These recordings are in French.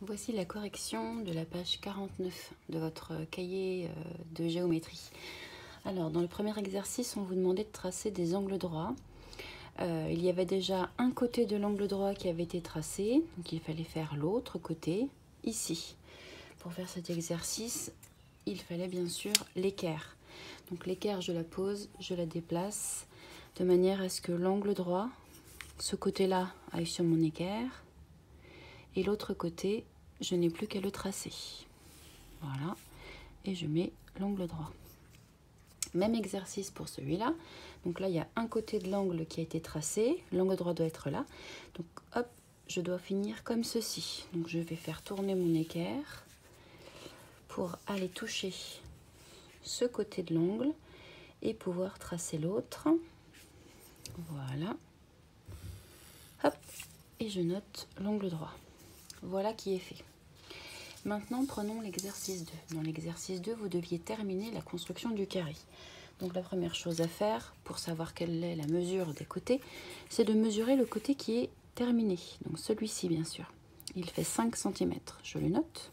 Voici la correction de la page 49 de votre cahier de géométrie. Alors, dans le premier exercice, on vous demandait de tracer des angles droits. Il y avait déjà un côté de l'angle droit qui avait été tracé, donc il fallait faire l'autre côté, ici. Pour faire cet exercice, il fallait bien sûr l'équerre. Donc l'équerre, je la pose, je la déplace, de manière à ce que l'angle droit, ce côté-là, aille sur mon équerre, et l'autre côté, je n'ai plus qu'à le tracer. Voilà, et je mets l'angle droit. Même exercice pour celui-là. Donc là, il y a un côté de l'angle qui a été tracé. L'angle droit doit être là. Donc hop, je dois finir comme ceci. Donc je vais faire tourner mon équerre pour aller toucher ce côté de l'angle et pouvoir tracer l'autre. Voilà. Hop, et je note l'angle droit. Voilà qui est fait. Maintenant, prenons l'exercice 2. Dans l'exercice 2, vous deviez terminer la construction du carré. Donc la première chose à faire, pour savoir quelle est la mesure des côtés, c'est de mesurer le côté qui est terminé. Donc celui-ci, bien sûr. Il fait 5 cm. Je le note.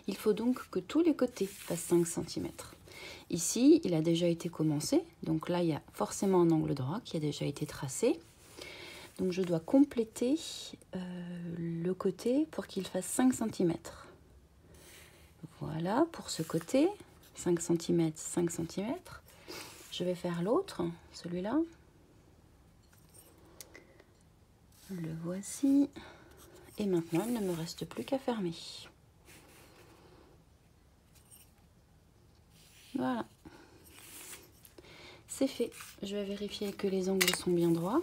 Il faut donc que tous les côtés fassent 5 cm. Ici, il a déjà été commencé. Donc là, il y a forcément un angle droit qui a déjà été tracé. Donc je dois compléter le côté pour qu'il fasse 5 cm. Voilà, pour ce côté, 5 cm, 5 cm. Je vais faire l'autre, celui-là. Le voici. Et maintenant, il ne me reste plus qu'à fermer. Voilà. C'est fait. Je vais vérifier que les angles sont bien droits.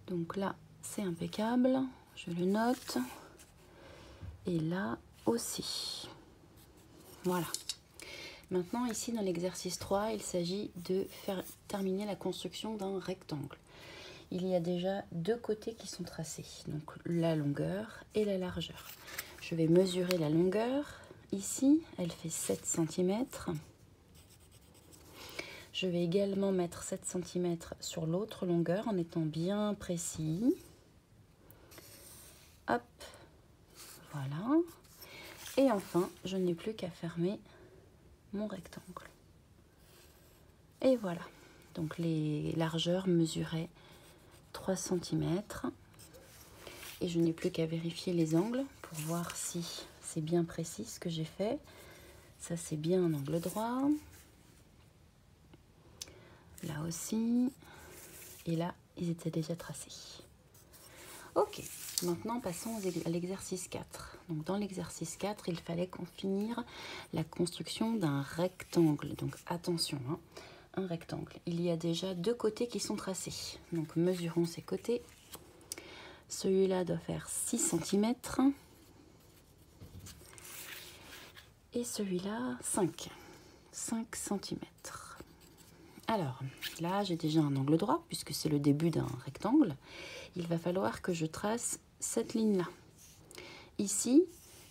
Donc là, c'est impeccable. Je le note. Et là aussi. Voilà. Maintenant, ici, dans l'exercice 3, il s'agit de faire terminer la construction d'un rectangle. Il y a déjà deux côtés qui sont tracés, donc la longueur et la largeur. Je vais mesurer la longueur. Ici, elle fait 7 cm. Je vais également mettre 7 cm sur l'autre longueur en étant bien précis. Hop, voilà. Et enfin, je n'ai plus qu'à fermer mon rectangle. Et voilà. Donc les largeurs mesuraient 3 cm. Et je n'ai plus qu'à vérifier les angles pour voir si c'est bien précis ce que j'ai fait. Ça, c'est bien un angle droit. Là aussi. Et là, ils étaient déjà tracés. Ok, maintenant passons à l'exercice 4. Donc dans l'exercice 4, il fallait qu'on finisse la construction d'un rectangle. Donc attention, hein, un rectangle. Il y a déjà deux côtés qui sont tracés. Donc mesurons ces côtés. Celui-là doit faire 6 cm. Et celui-là, 5 cm. Alors, là, j'ai déjà un angle droit, puisque c'est le début d'un rectangle. Il va falloir que je trace cette ligne-là. Ici,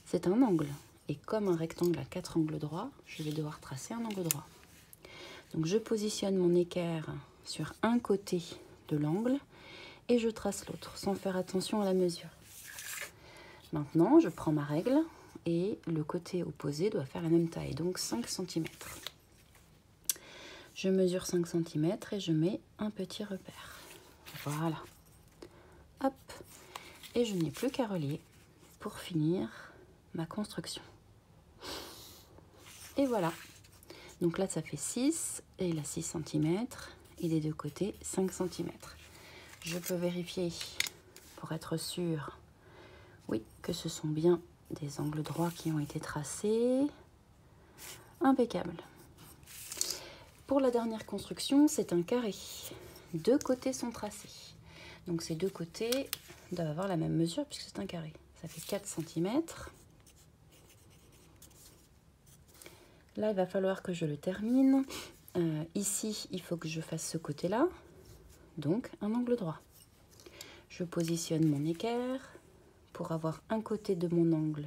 c'est un angle. Et comme un rectangle a 4 angles droits, je vais devoir tracer un angle droit. Donc, je positionne mon équerre sur un côté de l'angle et je trace l'autre, sans faire attention à la mesure. Maintenant, je prends ma règle et le côté opposé doit faire la même taille, donc 5 cm. Je mesure 5 cm et je mets un petit repère. Voilà. Hop. Et je n'ai plus qu'à relier pour finir ma construction. Et voilà. Donc là, ça fait 6 et là 6 cm et des deux côtés 5 cm. Je peux vérifier pour être sûr, oui, que ce sont bien des angles droits qui ont été tracés. Impeccable. Pour la dernière construction, c'est un carré. Deux côtés sont tracés. Donc ces deux côtés doivent avoir la même mesure puisque c'est un carré. Ça fait 4 cm. Là, il va falloir que je le termine. Ici, il faut que je fasse ce côté-là. Donc un angle droit. Je positionne mon équerre pour avoir un côté de mon angle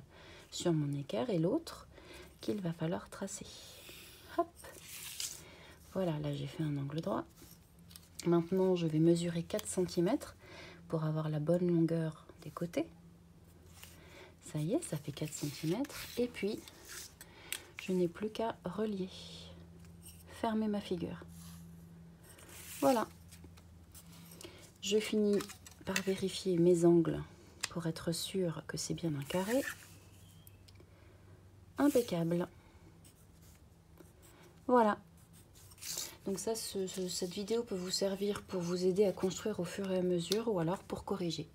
sur mon équerre et l'autre qu'il va falloir tracer. Hop. Voilà, là j'ai fait un angle droit. Maintenant, je vais mesurer 4 cm pour avoir la bonne longueur des côtés. Ça y est, ça fait 4 cm. Et puis, je n'ai plus qu'à relier. Fermer ma figure. Voilà. Je finis par vérifier mes angles pour être sûr que c'est bien un carré. Impeccable. Voilà. Donc ça, cette vidéo peut vous servir pour vous aider à construire au fur et à mesure ou alors pour corriger.